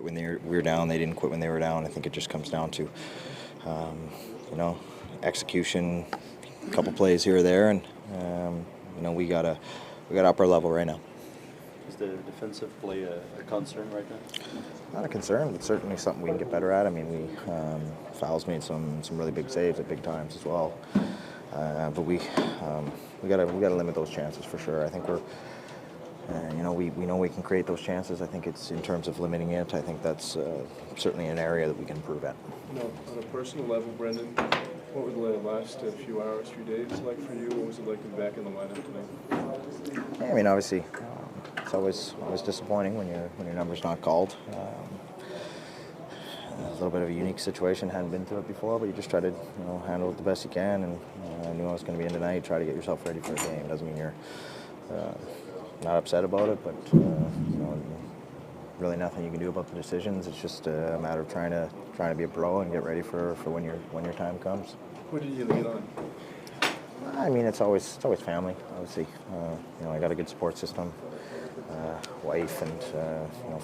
when we were down. They didn't quit when they were down. I think it just comes down to, execution, a couple plays here or there, and we got to up our level right now. Is the defensive play a concern right now? Not a concern, but certainly something we can get better at. I mean, Fowler's made some really big saves at big times as well. But we gotta limit those chances for sure. I think we know we can create those chances. I think it's in terms of limiting it. I think that's certainly an area that we can improve at. On a personal level, Brendan, what were the last few hours, few days like for you? What was it like to be back in the lineup tonight? Yeah, I mean, obviously, it's always disappointing when your number's not called. A little bit of a unique situation. Hadn't been through it before, but you just try to handle it the best you can. And I knew I was going to be in tonight. Try to get yourself ready for a game. Doesn't mean you're not upset about it, but really nothing you can do about the decisions. It's just a matter of trying to be a pro and get ready for when your time comes. What did you lean on? I mean, it's always family. Obviously, I got a good support system. Wife and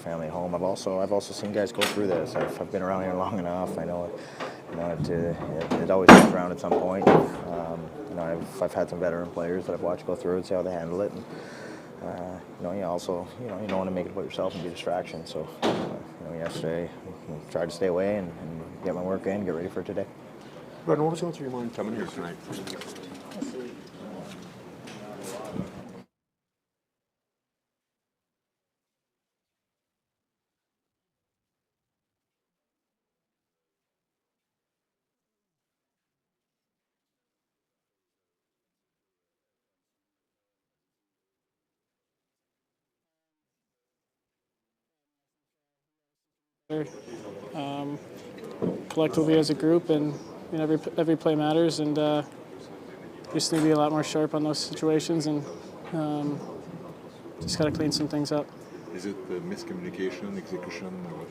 family at home. I've also seen guys go through this. I've been around here long enough. I know it always comes around at some point. I've had some veteran players that I've watched go through and see how they handle it. And you don't want to make it about yourself and be a distraction. So yesterday I tried to stay away and get my work in, get ready for today. Brendan, what was going through your mind coming here tonight? Collectively as a group, and every play matters, and just need to be a lot more sharp on those situations, and just got to clean some things up. Is it the miscommunication, execution, or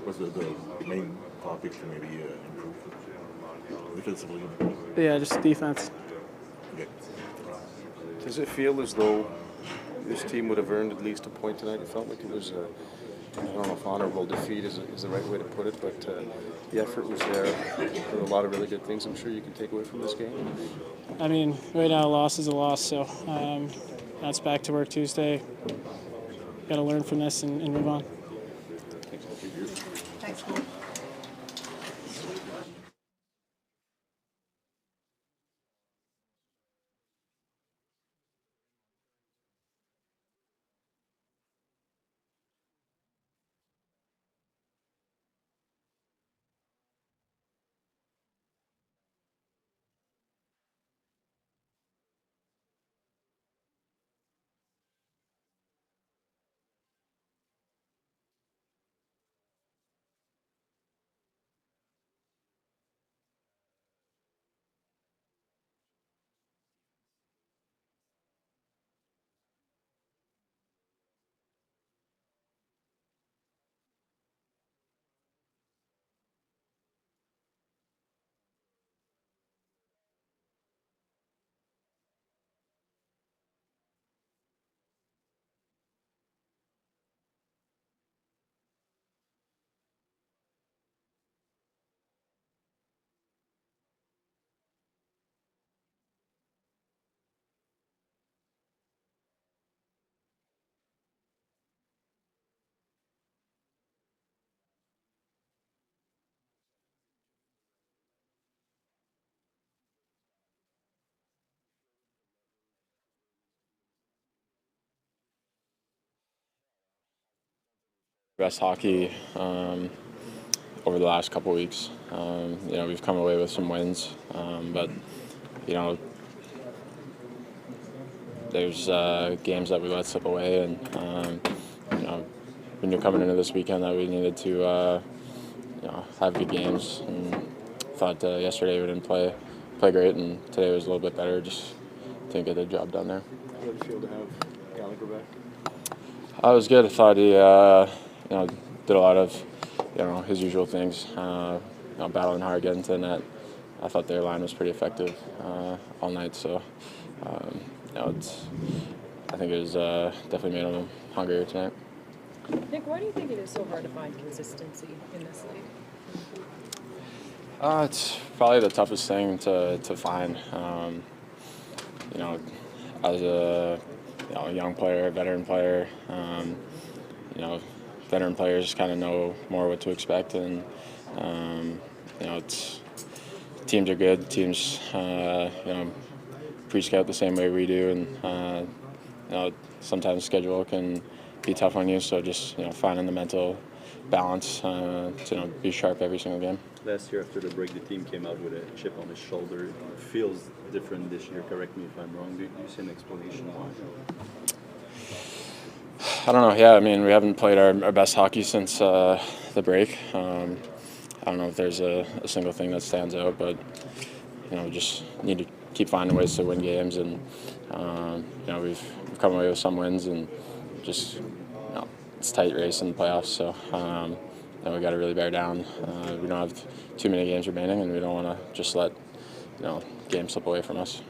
was it the main topics to maybe improve defensively? Yeah, just defense. Okay. Does it feel as though this team would have earned at least a point tonight? It felt like it was I don't know if honorable defeat is the right way to put it, but the effort was there. There were a lot of really good things I'm sure you can take away from this game. I mean, right now a loss is a loss, so that's back to work Tuesday. Got to learn from this and move on. Thanks. Best hockey over the last couple weeks. We've come away with some wins, but there's games that we let slip away, and we knew coming into this weekend that we needed to have good games. And thought yesterday we didn't play great, and today was a little bit better. Just didn't get the job done there. How did it feel to have Gallagher back? It was good. I thought he did a lot of his usual things, battling hard, getting to the net. I thought their line was pretty effective all night, so I think it was definitely made them hungrier tonight. Nick, why do you think it is so hard to find consistency in this league? It's probably the toughest thing to find. You know, as a young player, veteran player, you know, veteran players kind of know more what to expect, and it's teams are good. Teams, pre-scout the same way we do, and sometimes schedule can be tough on you. So just finding the mental balance to be sharp every single game. Last year after the break, the team came out with a chip on his shoulder. It feels different this year. Correct me if I'm wrong. Do you see an explanation why? I don't know. Yeah, I mean, we haven't played our best hockey since the break. I don't know if there's a single thing that stands out, but we just need to keep finding ways to win games, and we've come away with some wins, and just it's a tight race in the playoffs. So we got to really bear down. We don't have too many games remaining, and we don't want to just let games slip away from us.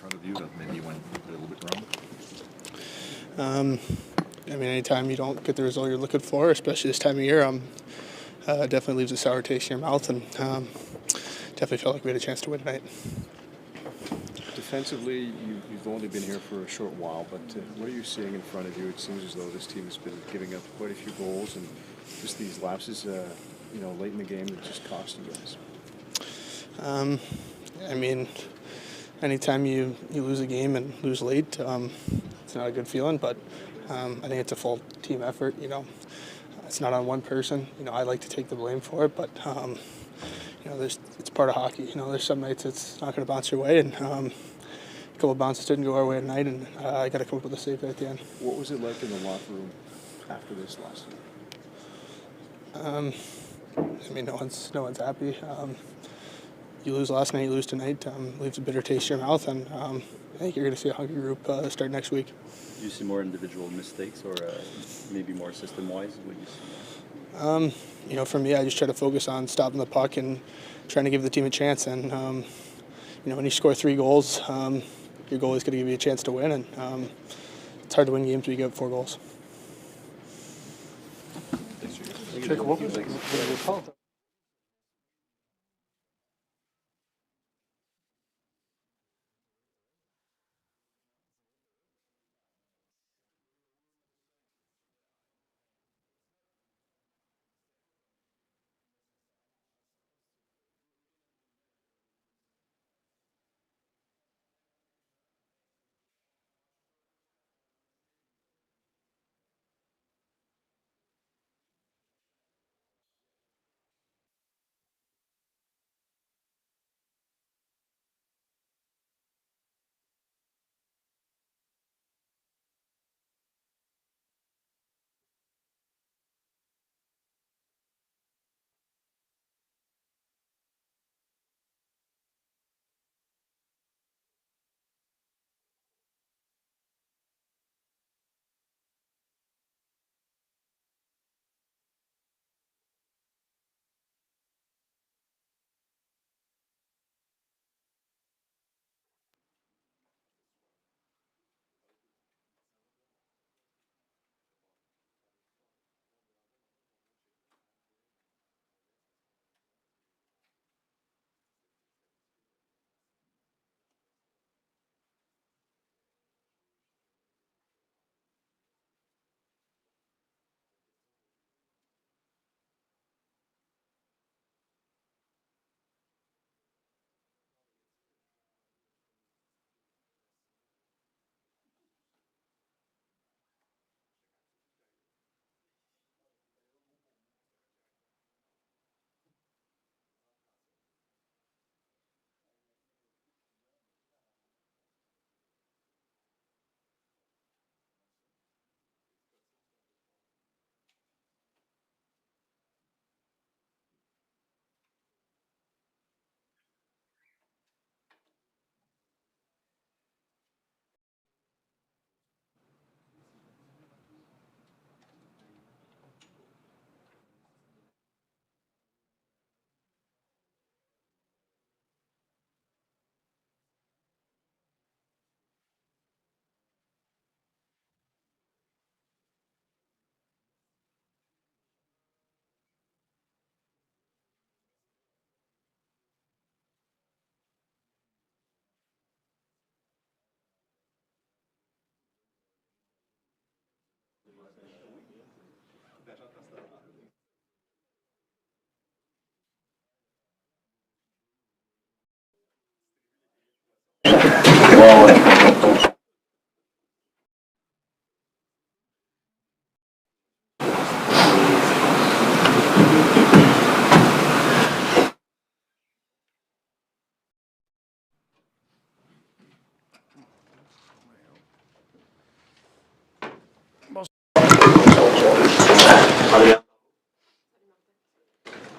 front of you that maybe went a little bit wrong? I mean, anytime you don't get the result you're looking for, especially this time of year, definitely leaves a sour taste in your mouth, and definitely felt like we had a chance to win tonight. Defensively, you've only been here for a short while, but what are you seeing in front of you? It seems as though this team has been giving up quite a few goals, and just these lapses, late in the game that just cost you guys. I mean, anytime you lose a game and lose late, it's not a good feeling, but I think it's a full team effort. It's not on one person. I like to take the blame for it, but it's part of hockey. There's some nights it's not going to bounce your way, and a couple of bounces didn't go our way tonight, and I got to come up with a save at the end. What was it like in the locker room after this last night? I mean, no one's happy. You lose last night, you lose tonight. Leaves a bitter taste in your mouth, and I think you're going to see a hungry group start next week. Do you see more individual mistakes or maybe more system-wise? What do you see? For me, I just try to focus on stopping the puck and trying to give the team a chance. And, when you score 3 goals, your goal is going to give you a chance to win. And it's hard to win games when you get 4 goals.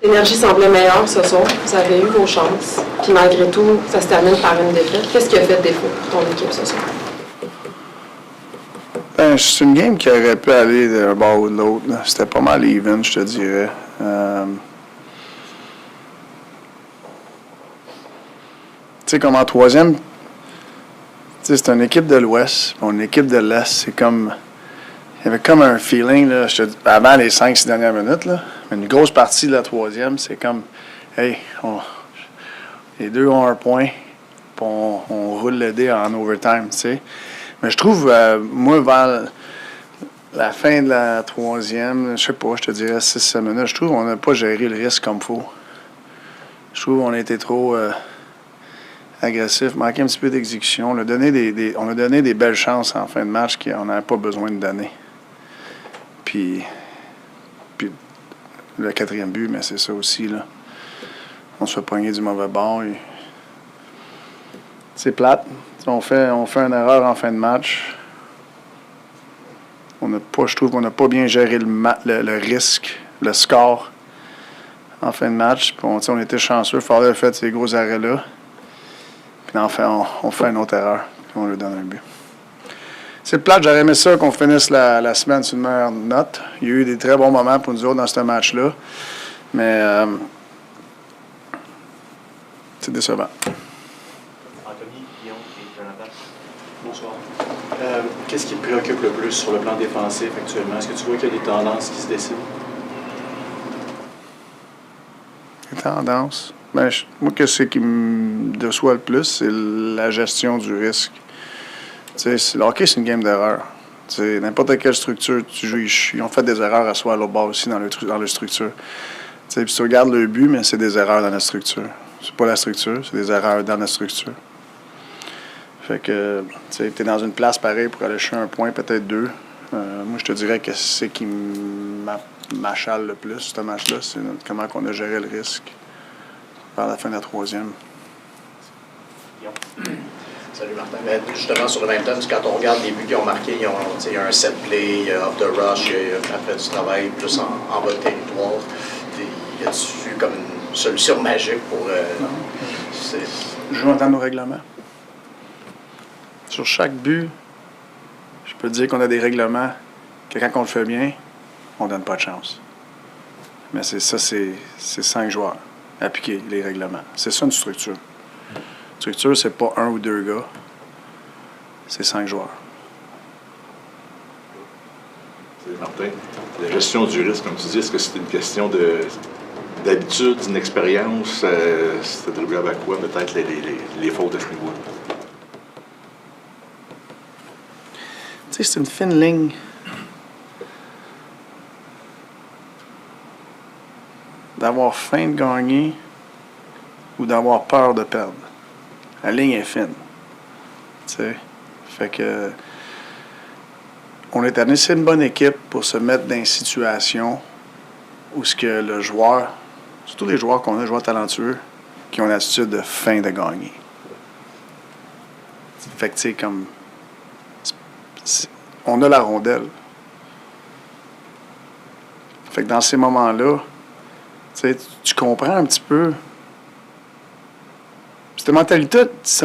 L'énergie semblait meilleure ce soir. Vous avez eu vos chances. Puis malgré tout, ça se termine par une défaite. Qu'est-ce qui a fait défaut pour ton équipe ce soir? C'est une game qui aurait pu aller d'un bord ou de l'autre. C'était pas mal even, je te dirais. Tu sais, comme en troisième, sais, c'est une équipe de l'Ouest, une équipe de l'Est, c'est comme... Il y avait comme un feeling, là, avant les 5-6 dernières minutes, là, une grosse partie de la troisième, c'est comme, hey, les deux ont un point, puis on roule le dé en overtime, tu sais. Mais je trouve, moi, vers la fin de la troisième, je sais pas, je te dirais 6-7 minutes, je trouve qu'on n'a pas géré le risque comme il faut. Je trouve qu'on a été trop agressif, manqué un petit peu d'exécution. On a donné des belles chances en fin de match qu'on n'avait pas besoin de donner. Puis le quatrième but, mais c'est ça aussi, là. On se fait pogner du mauvais bord. C'est plate. On fait une erreur en fin de match. Je trouve qu'on n'a pas bien géré le risque, le score en fin de match. Puis on était chanceux. Fowler a fait ces gros arrêts-là. Puis enfin, on fait une autre erreur. Puis on lui donne un but. C'est plate, j'aurais aimé ça qu'on finisse la semaine sur une meilleure note. Il y a eu des très bons moments pour nous autres dans ce match-là. Mais c'est décevant. Anthony, Guillaume et Jonathan. Bonsoir. Qu'est-ce qui te préoccupe le plus sur le plan défensif actuellement? Est-ce que tu vois qu'il y a des tendances qui se dessinent? Les tendances? Ben, moi, ce qui me déçoit le plus, c'est la gestion du risque. Le hockey, c'est une game d'erreur. N'importe quelle structure tu joues, ils ont fait des erreurs à soi à l'autre bord aussi dans leur structure. Puis tu regardes le but, mais c'est des erreurs dans la structure. C'est pas la structure, c'est des erreurs dans la structure. Fait que tu es dans une place pareille pour aller chercher un point, peut-être deux. Moi, je te dirais que c'est ce qui m'achale le plus, ce match-là, c'est comment on a géré le risque vers la fin de la troisième. Salut Martin. Mais justement, sur le même thème, quand on regarde les buts qu'ils ont marqués, il y a un set play, il y a off the rush, il y a après du travail plus en bas de territoire. Y a-tu comme une solution magique pour. Jouons dans nos règlements. Sur chaque but, je peux te dire qu'on a des règlements que quand on le fait bien, on ne donne pas de chance. Mais c'est 5 joueurs. Appliquer les règlements. C'est ça une structure. Structure, c'est pas 1 ou 2 gars. C'est 5 joueurs. Martin, la gestion du risque, comme tu dis, est-ce que c'est une question d'habitude, d'une expérience? C'est attribuable à quoi, peut-être, les fautes à ce niveau-là? Tu sais, c'est une fine ligne. D'avoir faim de gagner ou d'avoir peur de perdre. La ligne est fine. Tu sais. Fait que on est allé, c'est une bonne équipe pour se mettre dans une situation où ce que le joueur, surtout les joueurs qu'on a, les joueurs talentueux, qui ont l'attitude de faim de gagner. Fait que tu sais, comme on a la rondelle. Fait que dans ces moments-là, tu comprends un petit peu. Cette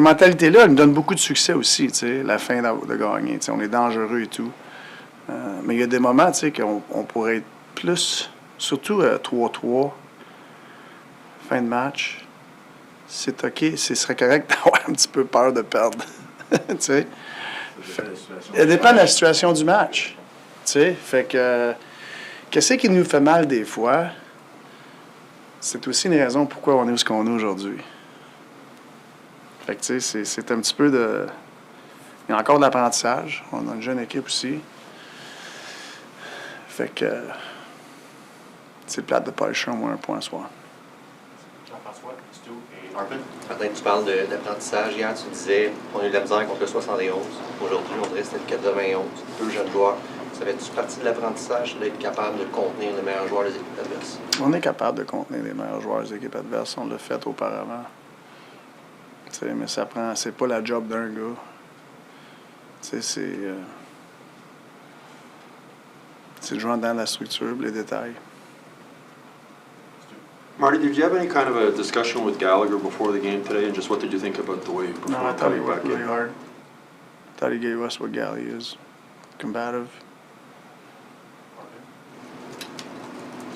mentalité-là, elle nous donne beaucoup de succès aussi, la fin de gagner. On est dangereux et tout. Mais il y a des moments qu'on pourrait être plus, surtout 3-3, fin de match. C'est OK, ce serait correct d'avoir un petit peu peur de perdre. Ça dépend de la situation du match. Fait que, qu'est-ce qui nous fait mal des fois? C'est aussi une raison pourquoi on est où ce qu'on est aujourd'hui. Fait que, tu sais, c'est un petit peu de... Il y a encore de l'apprentissage. On a une jeune équipe aussi. Fait que... c'est plate de ne pas aller chercher au moins un point ce soir. Jean-François, Stu et Martin, tu parles d'apprentissage. Hier, tu disais qu'on a eu de la misère contre le 71. Aujourd'hui, on dirait que c'était le 91. 2 jeunes joueurs. Ça fait-tu partie de l'apprentissage d'être capable de contenir les meilleurs joueurs des équipes adverses? On est capable de contenir les meilleurs joueurs des équipes adverses. On l'a fait auparavant. T'sais, mais ça prend... C'est pas la job d'un gars. C'est de jouer dans la structure, les détails. Marty, did you have any kind of a discussion with Gallagher before the game today, and just what did you think about the way he performed? No, I thought he worked really hard. I thought he gave us what Gallagher is. Combative.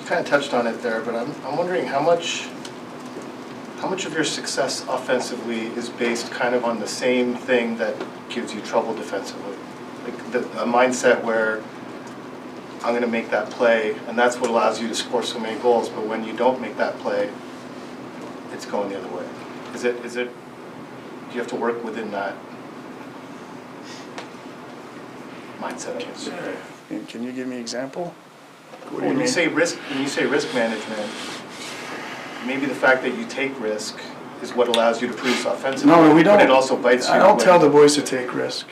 You kind of touched on it there, but I'm wondering how much of your success offensively is based kind of on the same thing that gives you trouble defensively? Like a mindset where I'm going to make that play, and that's what allows you to score so many goals. But when you don't make that play, it's going the other way. Is it? Do you have to work within that mindset? Can you give me an example? When you say risk management, maybe the fact that you take risk is what allows you to produce offensively. No, we don't. But it also bites you. I don't tell the boys to take risk.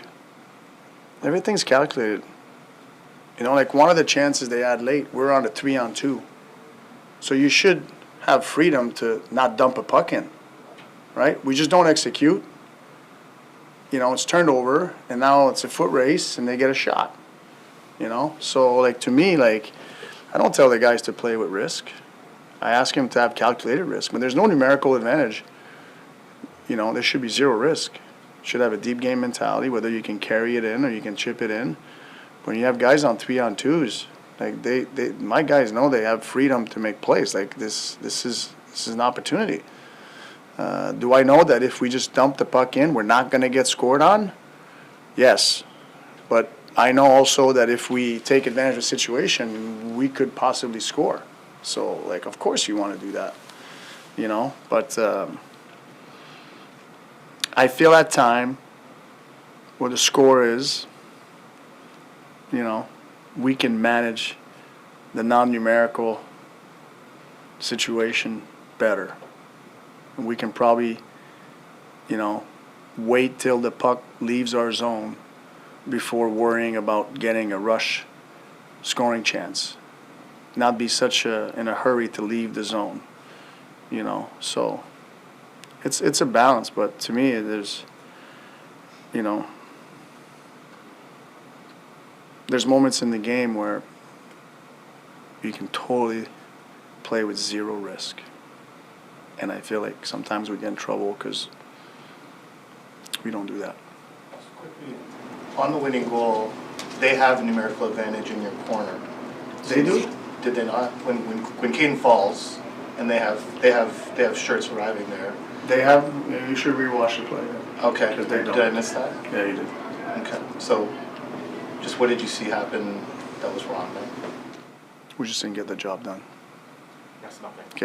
Everything's calculated. You know, like one of the chances they had late, we're on a 3-on-2. So you should have freedom to not dump a puck in, right? We just don't execute. You know, it's turned over, and now it's a foot race, and they get a shot. You know, so like to me, like I don't tell the guys to play with risk. I ask them to have calculated risk. When there's no numerical advantage, you know, there should be zero risk. Should have a deep game mentality, whether you can carry it in or you can chip it in. When you have guys on 3-on-2s, like my guys know they have freedom to make plays. Like this is an opportunity. Do I know that if we just dump the puck in, we're not going to get scored on? Yes, but I know also that if we take advantage of the situation, we could possibly score. So, like, of course you want to do that, you know. But I feel at time where the score is, you know, we can manage the non-numerical situation better. And we can probably, you know, wait till the puck leaves our zone before worrying about getting a rush scoring chance. Not be in a hurry to leave the zone, you know. So it's a balance, but to me there's, you know, there's moments in the game where you can totally play with zero risk. And I feel like sometimes we get in trouble because we don't do that. On the winning goal, they have numerical advantage in your corner. They do? Did they not? When Caden falls, and they have shirts arriving there. They have. You should rewatch the play. Then. Okay. Because they don't. Did I miss that? Yeah, you did. Okay. So, just what did you see happen that was wrong then? We just didn't get the job done. That's nothing.